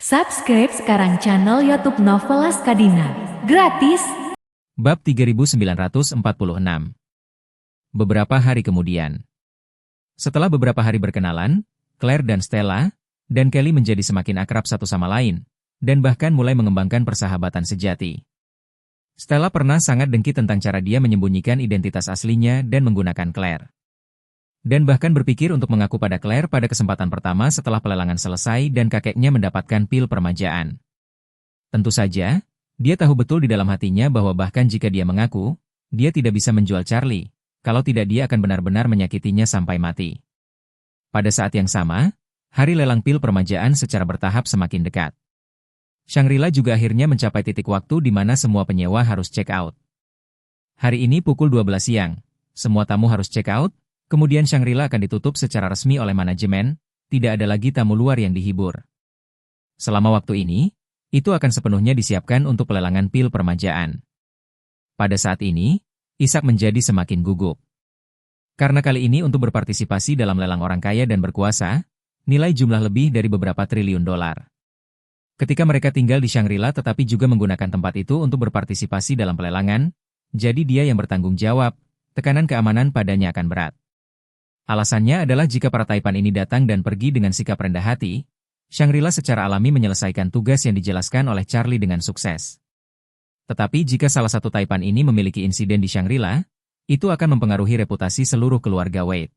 Subscribe sekarang channel YouTube Novelas Kadina. Gratis. Bab 3946. Beberapa hari kemudian. Setelah beberapa hari berkenalan, Claire dan Stella, dan Kelly menjadi semakin akrab satu sama lain, dan bahkan mulai mengembangkan persahabatan sejati. Stella pernah sangat dengki tentang cara dia menyembunyikan identitas aslinya dan menggunakan Claire. Dan bahkan berpikir untuk mengaku pada Claire pada kesempatan pertama setelah pelelangan selesai dan kakeknya mendapatkan pil permajaan. Tentu saja, dia tahu betul di dalam hatinya bahwa bahkan jika dia mengaku, dia tidak bisa menjual Charlie, kalau tidak dia akan benar-benar menyakitinya sampai mati. Pada saat yang sama, hari lelang pil permajaan secara bertahap semakin dekat. Shangri-La juga akhirnya mencapai titik waktu di mana semua penyewa harus check out. Hari ini pukul 12 siang, semua tamu harus check out. Kemudian Shangri-La akan ditutup secara resmi oleh manajemen, tidak ada lagi tamu luar yang dihibur. Selama waktu ini, itu akan sepenuhnya disiapkan untuk pelelangan pil permajaan. Pada saat ini, Ishak menjadi semakin gugup. Karena kali ini untuk berpartisipasi dalam lelang orang kaya dan berkuasa, nilai jumlah lebih dari beberapa triliun dolar. Ketika mereka tinggal di Shangri-La tetapi juga menggunakan tempat itu untuk berpartisipasi dalam pelelangan, jadi dia yang bertanggung jawab, tekanan keamanan padanya akan berat. Alasannya adalah jika para taipan ini datang dan pergi dengan sikap rendah hati, Shangri-La secara alami menyelesaikan tugas yang dijelaskan oleh Charlie dengan sukses. Tetapi jika salah satu taipan ini memiliki insiden di Shangri-La, itu akan mempengaruhi reputasi seluruh keluarga Wade.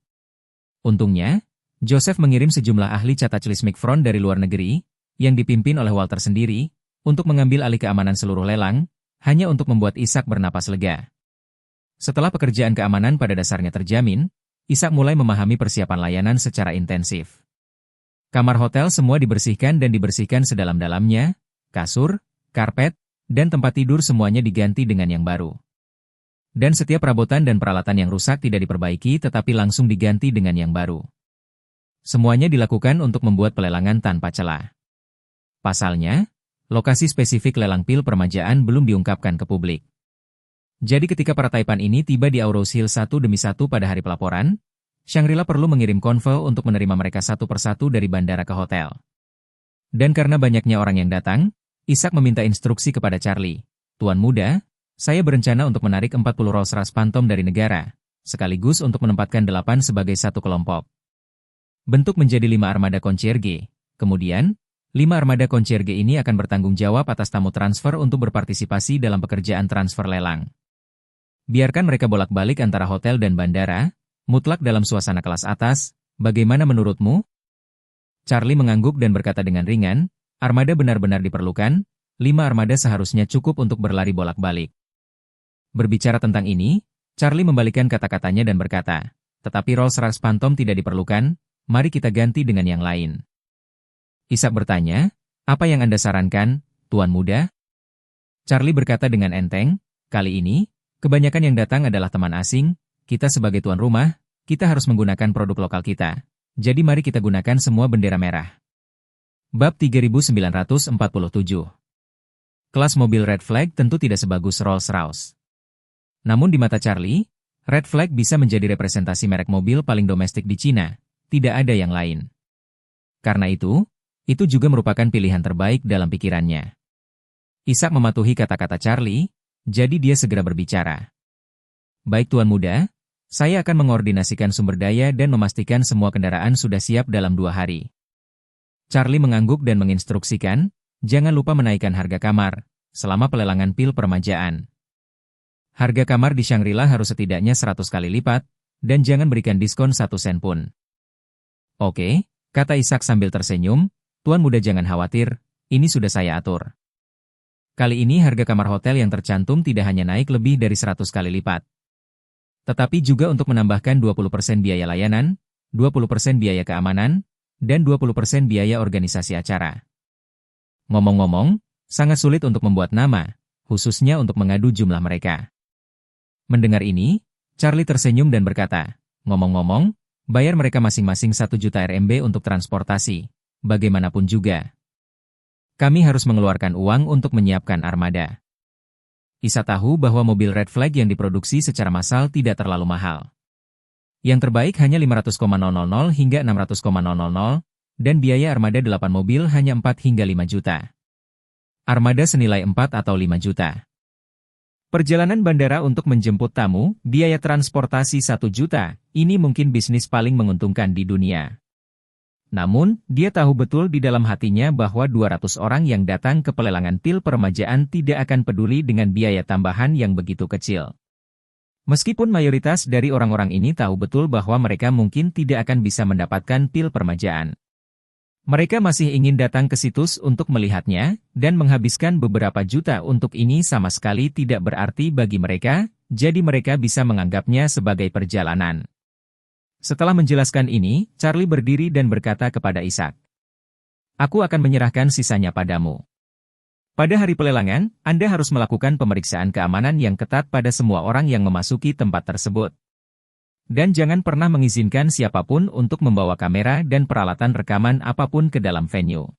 Untungnya, Joseph mengirim sejumlah ahli cataclysmic front dari luar negeri, yang dipimpin oleh Walter sendiri, untuk mengambil alih keamanan seluruh lelang, hanya untuk membuat Ishak bernapas lega. Setelah pekerjaan keamanan pada dasarnya terjamin, Ishak mulai memahami persiapan layanan secara intensif. Kamar hotel semua dibersihkan dan dibersihkan sedalam-dalamnya, kasur, karpet, dan tempat tidur semuanya diganti dengan yang baru. Dan setiap perabotan dan peralatan yang rusak tidak diperbaiki tetapi langsung diganti dengan yang baru. Semuanya dilakukan untuk membuat pelelangan tanpa celah. Pasalnya, lokasi spesifik lelang pil permajaan belum diungkapkan ke publik. Jadi ketika para taipan ini tiba di Aurous Hill satu demi satu pada hari pelaporan, Shangri-La perlu mengirim konvoi untuk menerima mereka satu persatu dari bandara ke hotel. Dan karena banyaknya orang yang datang, Ishak meminta instruksi kepada Charlie, "Tuan muda, saya berencana untuk menarik 40 Rolls-Royce Phantom dari negara, sekaligus untuk menempatkan 8 sebagai satu kelompok. Bentuk menjadi 5 armada concierge, kemudian, 5 armada concierge ini akan bertanggung jawab atas tamu transfer untuk berpartisipasi dalam pekerjaan transfer lelang. Biarkan mereka bolak-balik antara hotel dan bandara, mutlak dalam suasana kelas atas, bagaimana menurutmu?" Charlie mengangguk dan berkata dengan ringan, "Armada benar-benar diperlukan, 5 armada seharusnya cukup untuk berlari bolak-balik." Berbicara tentang ini, Charlie membalikan kata-katanya dan berkata, "Tetapi Rolls-Royce Phantom tidak diperlukan, mari kita ganti dengan yang lain." Ishak bertanya, "Apa yang Anda sarankan, Tuan muda?" Charlie berkata dengan enteng, "Kali ini, kebanyakan yang datang adalah teman asing, kita sebagai tuan rumah, kita harus menggunakan produk lokal kita. Jadi mari kita gunakan semua bendera merah." Bab 3947. Kelas mobil Red Flag tentu tidak sebagus Rolls-Royce. Namun di mata Charlie, Red Flag bisa menjadi representasi merek mobil paling domestik di Cina, tidak ada yang lain. Karena itu juga merupakan pilihan terbaik dalam pikirannya. Ishak mematuhi kata-kata Charlie, jadi dia segera berbicara. "Baik tuan muda, saya akan mengordinasikan sumber daya dan memastikan semua kendaraan sudah siap dalam 2 hari. Charlie mengangguk dan menginstruksikan, "Jangan lupa menaikkan harga kamar, selama pelelangan pil permajaan. Harga kamar di Shangri-La harus setidaknya 100 kali lipat, dan jangan berikan diskon 1 sen pun." "Oke," kata Ishak sambil tersenyum, "Tuan muda jangan khawatir, ini sudah saya atur." Kali ini harga kamar hotel yang tercantum tidak hanya naik lebih dari 100 kali lipat. Tetapi juga untuk menambahkan 20% biaya layanan, 20% biaya keamanan, dan 20% biaya organisasi acara. Ngomong-ngomong, sangat sulit untuk membuat nama, khususnya untuk mengadu jumlah mereka. Mendengar ini, Charlie tersenyum dan berkata, "Ngomong-ngomong, bayar mereka masing-masing 1 juta RMB untuk transportasi, bagaimanapun juga. Kami harus mengeluarkan uang untuk menyiapkan armada." Ishak tahu bahwa mobil Red Flag yang diproduksi secara massal tidak terlalu mahal. Yang terbaik hanya 500,000 hingga 600,000, dan biaya armada 8 mobil hanya 4 hingga 5 juta. Armada senilai 4 atau 5 juta. Perjalanan bandara untuk menjemput tamu, biaya transportasi 1 juta, ini mungkin bisnis paling menguntungkan di dunia. Namun, dia tahu betul di dalam hatinya bahwa 200 orang yang datang ke pelelangan pil peremajaan tidak akan peduli dengan biaya tambahan yang begitu kecil. Meskipun mayoritas dari orang-orang ini tahu betul bahwa mereka mungkin tidak akan bisa mendapatkan pil peremajaan. Mereka masih ingin datang ke situs untuk melihatnya, dan menghabiskan beberapa juta untuk ini sama sekali tidak berarti bagi mereka, jadi mereka bisa menganggapnya sebagai perjalanan. Setelah menjelaskan ini, Charlie berdiri dan berkata kepada Ishak, "Aku akan menyerahkan sisanya padamu. Pada hari pelelangan, Anda harus melakukan pemeriksaan keamanan yang ketat pada semua orang yang memasuki tempat tersebut. Dan jangan pernah mengizinkan siapapun untuk membawa kamera dan peralatan rekaman apapun ke dalam venue."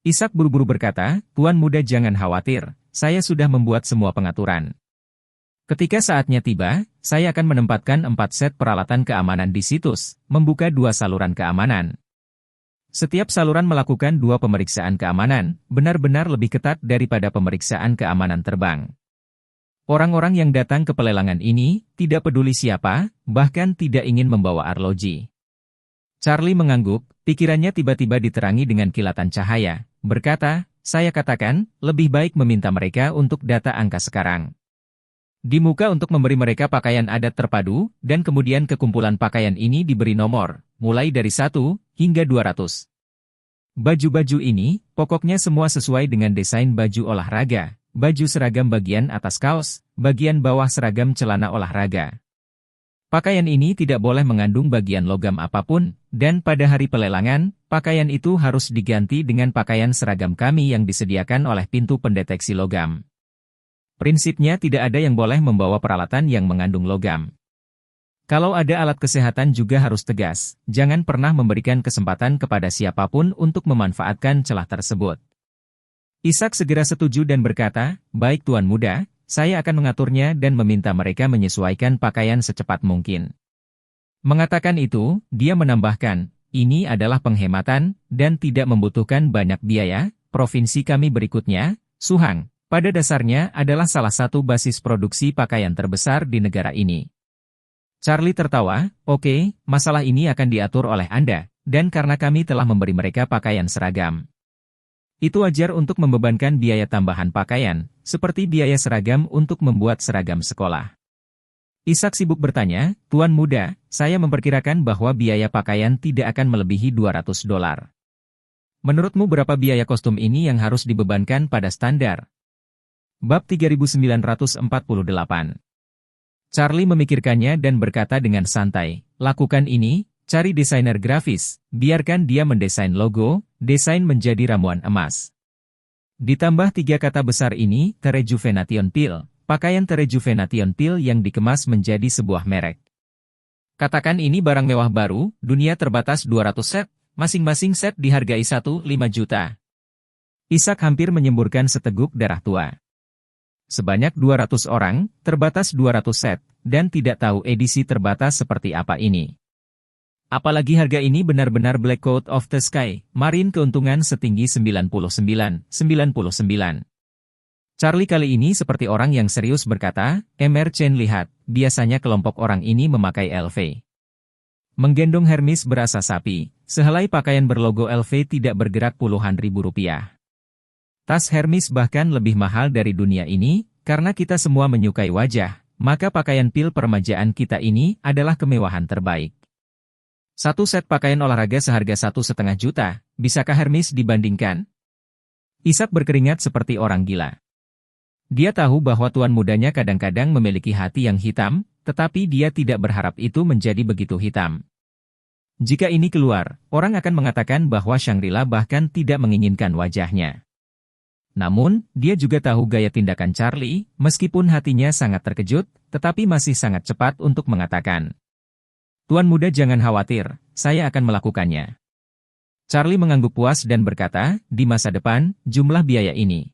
Ishak buru-buru berkata, "Tuan muda jangan khawatir, saya sudah membuat semua pengaturan. Ketika saatnya tiba, saya akan menempatkan 4 set peralatan keamanan di situs, membuka 2 saluran keamanan. Setiap saluran melakukan 2 pemeriksaan keamanan, benar-benar lebih ketat daripada pemeriksaan keamanan terbang. Orang-orang yang datang ke pelelangan ini, tidak peduli siapa, bahkan tidak ingin membawa arloji." Charlie mengangguk, pikirannya tiba-tiba diterangi dengan kilatan cahaya, berkata, "Saya katakan, lebih baik meminta mereka untuk data angka sekarang. Di muka untuk memberi mereka pakaian adat terpadu, dan kemudian kekumpulan pakaian ini diberi nomor, mulai dari 1 hingga 200. Baju-baju ini, pokoknya semua sesuai dengan desain baju olahraga, baju seragam bagian atas kaos, bagian bawah seragam celana olahraga. Pakaian ini tidak boleh mengandung bagian logam apapun, dan pada hari pelelangan, pakaian itu harus diganti dengan pakaian seragam kami yang disediakan oleh pintu pendeteksi logam. Prinsipnya tidak ada yang boleh membawa peralatan yang mengandung logam. Kalau ada alat kesehatan juga harus tegas, jangan pernah memberikan kesempatan kepada siapapun untuk memanfaatkan celah tersebut." Ishak segera setuju dan berkata, "Baik Tuan Muda, saya akan mengaturnya dan meminta mereka menyesuaikan pakaian secepat mungkin." Mengatakan itu, dia menambahkan, "Ini adalah penghematan, dan tidak membutuhkan banyak biaya. Provinsi kami berikutnya, Suhang, pada dasarnya adalah salah satu basis produksi pakaian terbesar di negara ini." Charlie tertawa, "Oke, masalah ini akan diatur oleh Anda, dan karena kami telah memberi mereka pakaian seragam. Itu wajar untuk membebankan biaya tambahan pakaian, seperti biaya seragam untuk membuat seragam sekolah." Ishak sibuk bertanya, "Tuan Muda, saya memperkirakan bahwa biaya pakaian tidak akan melebihi $200. Menurutmu berapa biaya kostum ini yang harus dibebankan pada standar?" Bab 3948. Charlie memikirkannya dan berkata dengan santai, "Lakukan ini, cari desainer grafis, biarkan dia mendesain logo, desain menjadi ramuan emas. Ditambah 3 kata besar ini, Rejuvenation Pill, pakaian Rejuvenation Pill yang dikemas menjadi sebuah merek. Katakan ini barang mewah baru, dunia terbatas 200 set, masing-masing set dihargai 1,5 juta." Ishak hampir menyemburkan seteguk darah tua. Sebanyak 200 orang, terbatas 200 set, dan tidak tahu edisi terbatas seperti apa ini. Apalagi harga ini benar-benar Black Coat of the Sky, Marine keuntungan setinggi 99. Charlie kali ini seperti orang yang serius berkata, "Mr. Chen lihat, biasanya kelompok orang ini memakai LV. Menggendong Hermes berasa sapi, sehelai pakaian berlogo LV tidak bergerak puluhan ribu rupiah. Tas Hermes bahkan lebih mahal dari dunia ini, karena kita semua menyukai wajah, maka pakaian pil peremajaan kita ini adalah kemewahan terbaik. 1 set pakaian olahraga seharga 1,5 juta, bisakah Hermes dibandingkan?" Ishak berkeringat seperti orang gila. Dia tahu bahwa tuan mudanya kadang-kadang memiliki hati yang hitam, tetapi dia tidak berharap itu menjadi begitu hitam. Jika ini keluar, orang akan mengatakan bahwa Shangri-La bahkan tidak menginginkan wajahnya. Namun, dia juga tahu gaya tindakan Charlie, meskipun hatinya sangat terkejut, tetapi masih sangat cepat untuk mengatakan, "Tuan muda jangan khawatir, saya akan melakukannya." Charlie mengangguk puas dan berkata, "Di masa depan, jumlah biaya ini.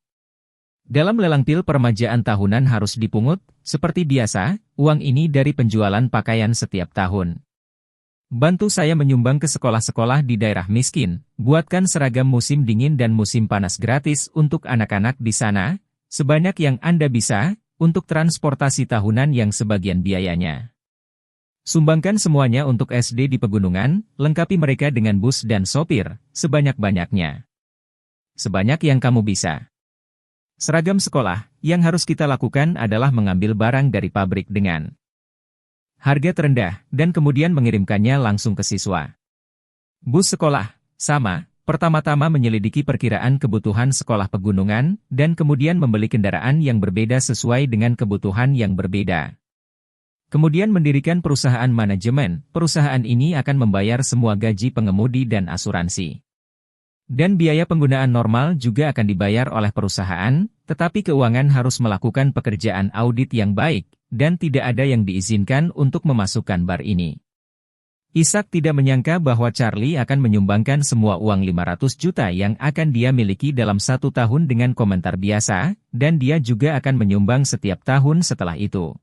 Dalam lelang pil peremajaan tahunan harus dipungut, seperti biasa, uang ini dari penjualan pakaian setiap tahun. Bantu saya menyumbang ke sekolah-sekolah di daerah miskin, buatkan seragam musim dingin dan musim panas gratis untuk anak-anak di sana, sebanyak yang Anda bisa, untuk transportasi tahunan yang sebagian biayanya. Sumbangkan semuanya untuk SD di pegunungan, lengkapi mereka dengan bus dan sopir, sebanyak-banyaknya. Sebanyak yang kamu bisa. Seragam sekolah, yang harus kita lakukan adalah mengambil barang dari pabrik dengan harga terendah, dan kemudian mengirimkannya langsung ke siswa. Bus sekolah, sama, pertama-tama menyelidiki perkiraan kebutuhan sekolah pegunungan, dan kemudian membeli kendaraan yang berbeda sesuai dengan kebutuhan yang berbeda. Kemudian mendirikan perusahaan manajemen, perusahaan ini akan membayar semua gaji pengemudi dan asuransi. Dan biaya penggunaan normal juga akan dibayar oleh perusahaan, tetapi keuangan harus melakukan pekerjaan audit yang baik, dan tidak ada yang diizinkan untuk memasukkan bar ini. Ishak tidak menyangka bahwa Charlie akan menyumbangkan semua uang 500 juta yang akan dia miliki dalam 1 tahun dengan komentar biasa, dan dia juga akan menyumbang setiap tahun setelah itu.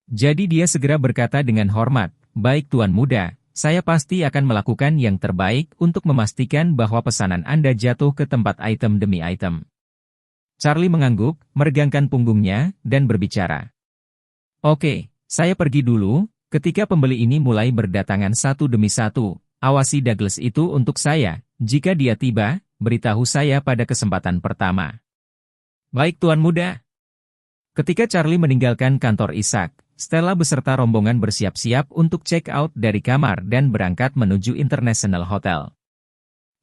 Jadi dia segera berkata dengan hormat, "Baik Tuan Muda, saya pasti akan melakukan yang terbaik untuk memastikan bahwa pesanan Anda jatuh ke tempat item demi item." Charlie mengangguk, meregangkan punggungnya, dan berbicara. "Oke, saya pergi dulu." Ketika pembeli ini mulai berdatangan satu demi satu, awasi Douglas itu untuk saya. Jika dia tiba, beritahu saya pada kesempatan pertama. "Baik Tuan Muda." Ketika Charlie meninggalkan kantor Ishak, Stella beserta rombongan bersiap-siap untuk check out dari kamar dan berangkat menuju International Hotel.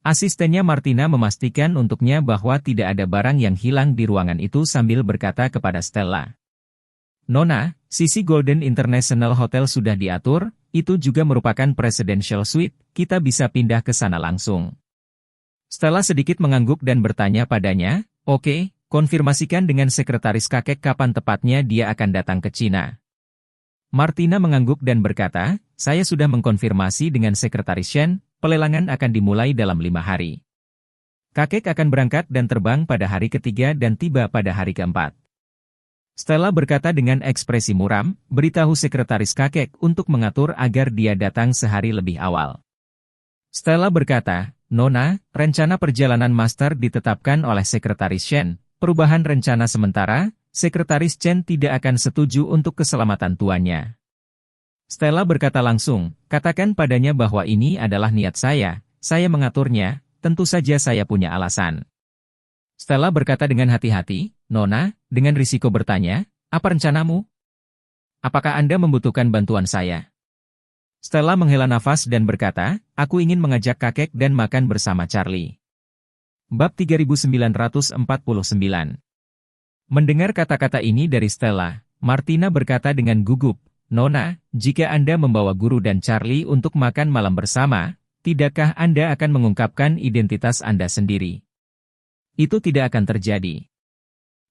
Asistennya Martina memastikan untuknya bahwa tidak ada barang yang hilang di ruangan itu sambil berkata kepada Stella, "Nona, sisi Golden International Hotel sudah diatur, itu juga merupakan presidential suite, kita bisa pindah ke sana langsung." Stella sedikit mengangguk dan bertanya padanya, "Oke, konfirmasikan dengan sekretaris kakek kapan tepatnya dia akan datang ke China." Martina mengangguk dan berkata, "Saya sudah mengkonfirmasi dengan sekretaris Shen, pelelangan akan dimulai dalam 5 hari. Kakek akan berangkat dan terbang pada hari ketiga dan tiba pada hari keempat." Stella berkata dengan ekspresi muram, "Beritahu sekretaris kakek untuk mengatur agar dia datang sehari lebih awal." Stella berkata, "Nona, rencana perjalanan master ditetapkan oleh sekretaris Shen. Perubahan rencana sementara, sekretaris Chen tidak akan setuju untuk keselamatan tuannya." Stella berkata langsung, "Katakan padanya bahwa ini adalah niat saya mengaturnya, tentu saja saya punya alasan." Stella berkata dengan hati-hati, "Nona," dengan risiko bertanya, "apa rencanamu? Apakah Anda membutuhkan bantuan saya?" Stella menghela nafas dan berkata, "Aku ingin mengajak kakek dan makan bersama Charlie." Bab 3949. Mendengar kata-kata ini dari Stella, Martina berkata dengan gugup, "Nona, jika Anda membawa guru dan Charlie untuk makan malam bersama, tidakkah Anda akan mengungkapkan identitas Anda sendiri?" "Itu tidak akan terjadi."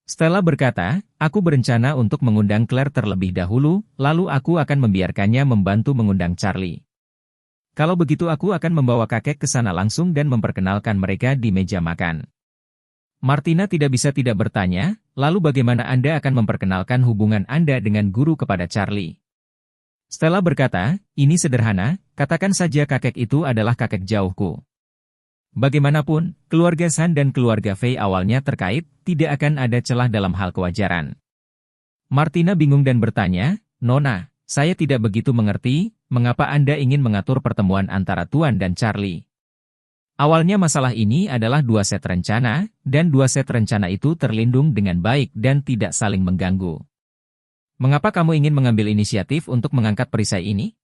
Stella berkata, "Aku berencana untuk mengundang Claire terlebih dahulu, lalu aku akan membiarkannya membantu mengundang Charlie. Kalau begitu aku akan membawa kakek ke sana langsung dan memperkenalkan mereka di meja makan." Martina tidak bisa tidak bertanya, "Lalu bagaimana Anda akan memperkenalkan hubungan Anda dengan guru kepada Charlie?" Stella berkata, "Ini sederhana, katakan saja kakek itu adalah kakek jauhku. Bagaimanapun, keluarga San dan keluarga Fei awalnya terkait, tidak akan ada celah dalam hal kewajaran." Martina bingung dan bertanya, "Nona, saya tidak begitu mengerti, mengapa Anda ingin mengatur pertemuan antara Tuan dan Charlie? Awalnya masalah ini adalah 2 set rencana, dan 2 set rencana itu terlindung dengan baik dan tidak saling mengganggu. Mengapa kamu ingin mengambil inisiatif untuk mengangkat perisai ini?"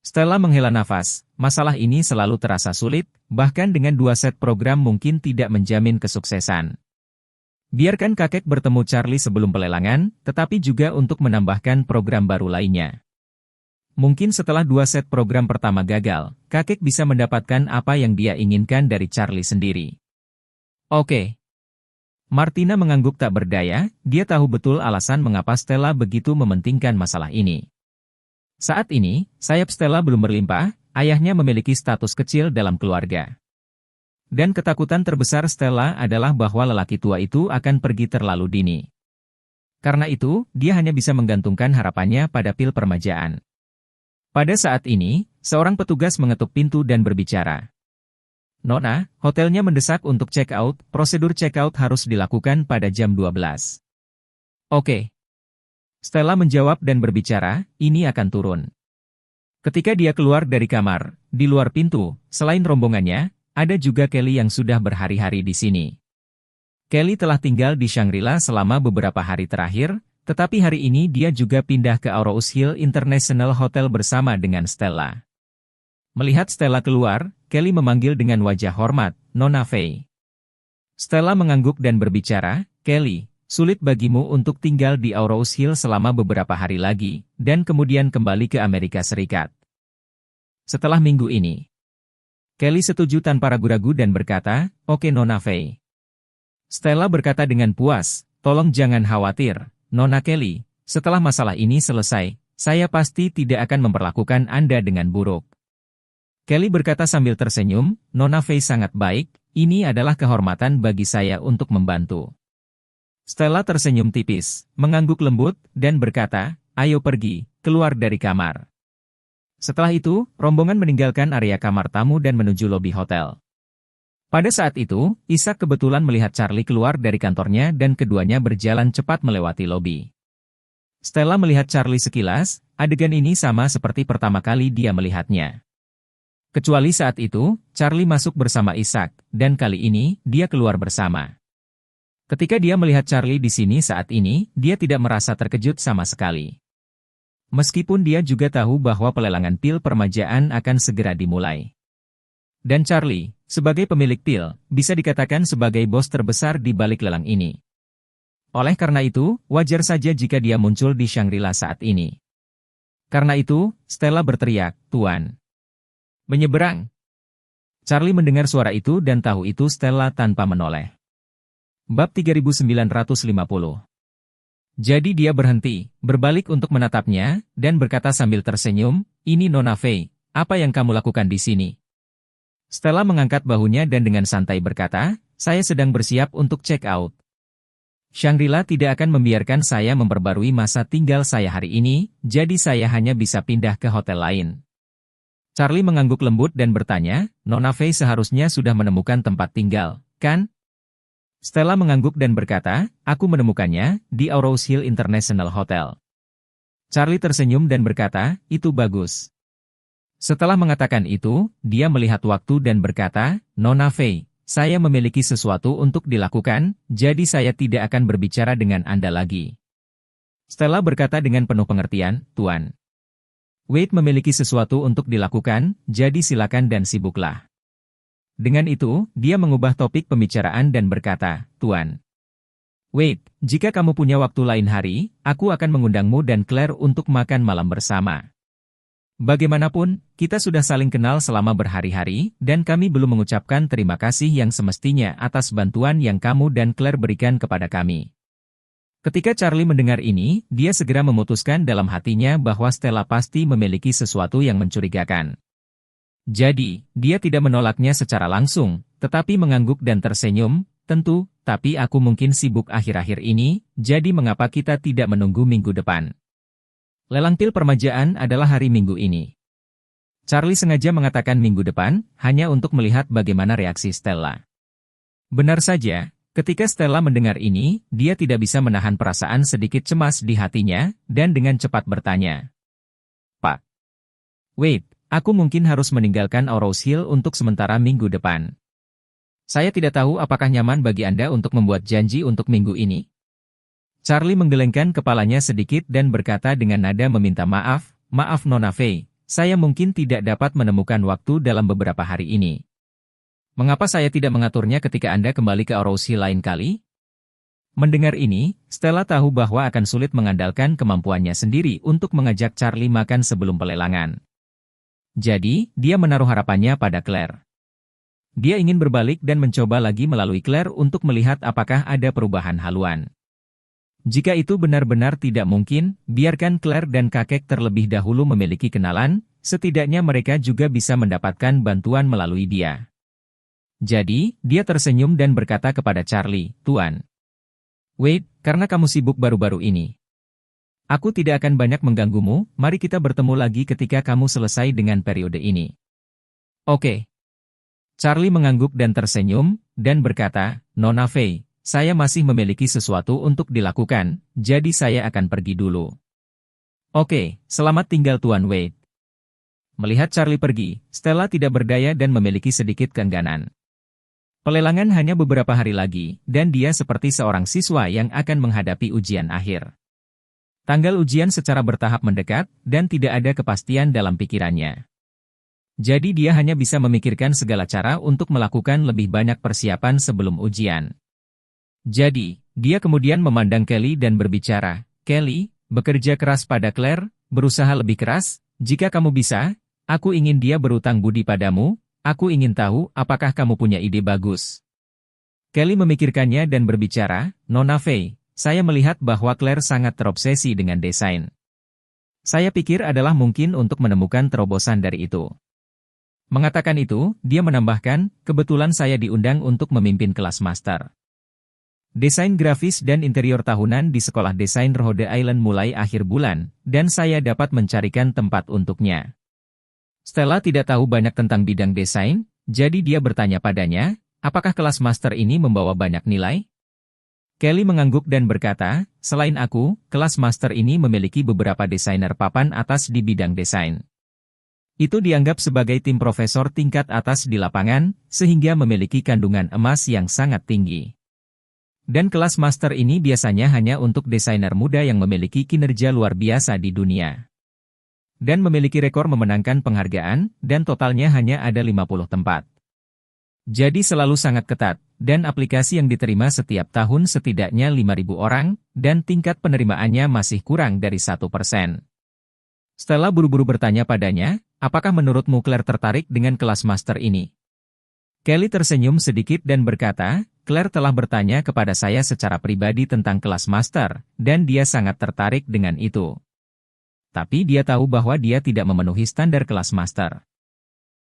Stella menghela nafas, "Masalah ini selalu terasa sulit, bahkan dengan 2 set program mungkin tidak menjamin kesuksesan. Biarkan kakek bertemu Charlie sebelum pelelangan, tetapi juga untuk menambahkan program baru lainnya. Mungkin setelah 2 set program pertama gagal, kakek bisa mendapatkan apa yang dia inginkan dari Charlie sendiri." "Oke." Martina mengangguk tak berdaya, dia tahu betul alasan mengapa Stella begitu mementingkan masalah ini. Saat ini, sayap Stella belum berlimpah, ayahnya memiliki status kecil dalam keluarga. Dan ketakutan terbesar Stella adalah bahwa lelaki tua itu akan pergi terlalu dini. Karena itu, dia hanya bisa menggantungkan harapannya pada pil permajaan. Pada saat ini, seorang petugas mengetuk pintu dan berbicara. Nona, hotelnya mendesak untuk check-out, prosedur check-out harus dilakukan pada jam 12. Oke. Stella menjawab dan berbicara, ini akan turun. Ketika dia keluar dari kamar, di luar pintu, selain rombongannya, ada juga Kelly yang sudah berhari-hari di sini. Kelly telah tinggal di Shangri-La selama beberapa hari terakhir, tetapi hari ini dia juga pindah ke Aurous Hill International Hotel bersama dengan Stella. Melihat Stella keluar, Kelly memanggil dengan wajah hormat, Nona Faye. Stella mengangguk dan berbicara, Kelly, sulit bagimu untuk tinggal di Aurous Hill selama beberapa hari lagi, dan kemudian kembali ke Amerika Serikat. Setelah minggu ini, Kelly setuju tanpa ragu-ragu dan berkata, oke Nona Faye. Stella berkata dengan puas, tolong jangan khawatir, Nona Kelly, setelah masalah ini selesai, saya pasti tidak akan memperlakukan Anda dengan buruk. Kelly berkata sambil tersenyum, Nona Faye sangat baik, ini adalah kehormatan bagi saya untuk membantu. Stella tersenyum tipis, mengangguk lembut, dan berkata, ayo pergi, keluar dari kamar. Setelah itu, rombongan meninggalkan area kamar tamu dan menuju lobi hotel. Pada saat itu, Ishak kebetulan melihat Charlie keluar dari kantornya dan keduanya berjalan cepat melewati lobi. Stella melihat Charlie sekilas, adegan ini sama seperti pertama kali dia melihatnya. Kecuali saat itu, Charlie masuk bersama Ishak, dan kali ini, dia keluar bersama. Ketika dia melihat Charlie di sini saat ini, dia tidak merasa terkejut sama sekali. Meskipun dia juga tahu bahwa pelelangan pil permajaan akan segera dimulai. Dan Charlie, sebagai pemilik pil, bisa dikatakan sebagai bos terbesar di balik lelang ini. Oleh karena itu, wajar saja jika dia muncul di Shangri-La saat ini. Karena itu, Stella berteriak, Tuan. Menyeberang. Charlie mendengar suara itu dan tahu itu Stella tanpa menoleh. Bab 3950. Jadi dia berhenti, berbalik untuk menatapnya, dan berkata sambil tersenyum, ini Nona Faye, apa yang kamu lakukan di sini? Stella mengangkat bahunya dan dengan santai berkata, saya sedang bersiap untuk check out. Shangri-La tidak akan membiarkan saya memperbarui masa tinggal saya hari ini, jadi saya hanya bisa pindah ke hotel lain. Charlie mengangguk lembut dan bertanya, Nona Faye seharusnya sudah menemukan tempat tinggal, kan? Stella mengangguk dan berkata, aku menemukannya, di Aurous Hill International Hotel. Charlie tersenyum dan berkata, itu bagus. Setelah mengatakan itu, dia melihat waktu dan berkata, Nona Faye, saya memiliki sesuatu untuk dilakukan, jadi saya tidak akan berbicara dengan Anda lagi. Stella berkata dengan penuh pengertian, Tuan. Wade memiliki sesuatu untuk dilakukan, jadi silakan dan sibuklah. Dengan itu, dia mengubah topik pembicaraan dan berkata, Tuan. Wade, jika kamu punya waktu lain hari, aku akan mengundangmu dan Claire untuk makan malam bersama. Bagaimanapun, kita sudah saling kenal selama berhari-hari, dan kami belum mengucapkan terima kasih yang semestinya atas bantuan yang kamu dan Claire berikan kepada kami. Ketika Charlie mendengar ini, dia segera memutuskan dalam hatinya bahwa Stella pasti memiliki sesuatu yang mencurigakan. Jadi, dia tidak menolaknya secara langsung, tetapi mengangguk dan tersenyum, tentu, tapi aku mungkin sibuk akhir-akhir ini, jadi mengapa kita tidak menunggu minggu depan? Lelang pil permajaan adalah hari Minggu ini. Charlie sengaja mengatakan minggu depan, hanya untuk melihat bagaimana reaksi Stella. Benar saja. Ketika Stella mendengar ini, dia tidak bisa menahan perasaan sedikit cemas di hatinya, dan dengan cepat bertanya. Pak. Wait, aku mungkin harus meninggalkan Aurous Hill untuk sementara minggu depan. Saya tidak tahu apakah nyaman bagi Anda untuk membuat janji untuk minggu ini. Charlie menggelengkan kepalanya sedikit dan berkata dengan nada meminta maaf, maaf Nona Faye, saya mungkin tidak dapat menemukan waktu dalam beberapa hari ini. Mengapa saya tidak mengaturnya ketika Anda kembali ke Aurous Hill lain kali? Mendengar ini, Stella tahu bahwa akan sulit mengandalkan kemampuannya sendiri untuk mengajak Charlie makan sebelum pelelangan. Jadi, dia menaruh harapannya pada Claire. Dia ingin berbalik dan mencoba lagi melalui Claire untuk melihat apakah ada perubahan haluan. Jika itu benar-benar tidak mungkin, biarkan Claire dan kakek terlebih dahulu memiliki kenalan, setidaknya mereka juga bisa mendapatkan bantuan melalui dia. Jadi, dia tersenyum dan berkata kepada Charlie, Tuan. Wait, karena kamu sibuk baru-baru ini. Aku tidak akan banyak mengganggumu, mari kita bertemu lagi ketika kamu selesai dengan periode ini. Oke. Charlie mengangguk dan tersenyum, dan berkata, Nona Fei, saya masih memiliki sesuatu untuk dilakukan, jadi saya akan pergi dulu. Oke, selamat tinggal Tuan Wade. Melihat Charlie pergi, Stella tidak berdaya dan memiliki sedikit keengganan. Pelelangan hanya beberapa hari lagi, dan dia seperti seorang siswa yang akan menghadapi ujian akhir. Tanggal ujian secara bertahap mendekat, dan tidak ada kepastian dalam pikirannya. Jadi dia hanya bisa memikirkan segala cara untuk melakukan lebih banyak persiapan sebelum ujian. Jadi, dia kemudian memandang Kelly dan berbicara, Kelly, bekerja keras pada Claire, berusaha lebih keras, jika kamu bisa, aku ingin dia berutang budi padamu, aku ingin tahu apakah kamu punya ide bagus. Kelly memikirkannya dan berbicara, Nona Fei, saya melihat bahwa Claire sangat terobsesi dengan desain. Saya pikir adalah mungkin untuk menemukan terobosan dari itu. Mengatakan itu, dia menambahkan, kebetulan saya diundang untuk memimpin kelas master. Desain grafis dan interior tahunan di Sekolah Desain Rhode Island mulai akhir bulan, dan saya dapat mencarikan tempat untuknya. Stella tidak tahu banyak tentang bidang desain, jadi dia bertanya padanya, apakah kelas master ini membawa banyak nilai? Kelly mengangguk dan berkata, selain aku, kelas master ini memiliki beberapa desainer papan atas di bidang desain. Itu dianggap sebagai tim profesor tingkat atas di lapangan, sehingga memiliki kandungan emas yang sangat tinggi. Dan kelas master ini biasanya hanya untuk desainer muda yang memiliki kinerja luar biasa di dunia. Dan memiliki rekor memenangkan penghargaan, dan totalnya hanya ada 50 tempat. Jadi selalu sangat ketat, dan aplikasi yang diterima setiap tahun setidaknya 5.000 orang, dan tingkat penerimaannya masih kurang dari 1%. Stella buru-buru bertanya padanya, apakah menurutmu Claire tertarik dengan kelas master ini? Kelly tersenyum sedikit dan berkata, Claire telah bertanya kepada saya secara pribadi tentang kelas master, dan dia sangat tertarik dengan itu. Tapi dia tahu bahwa dia tidak memenuhi standar kelas master.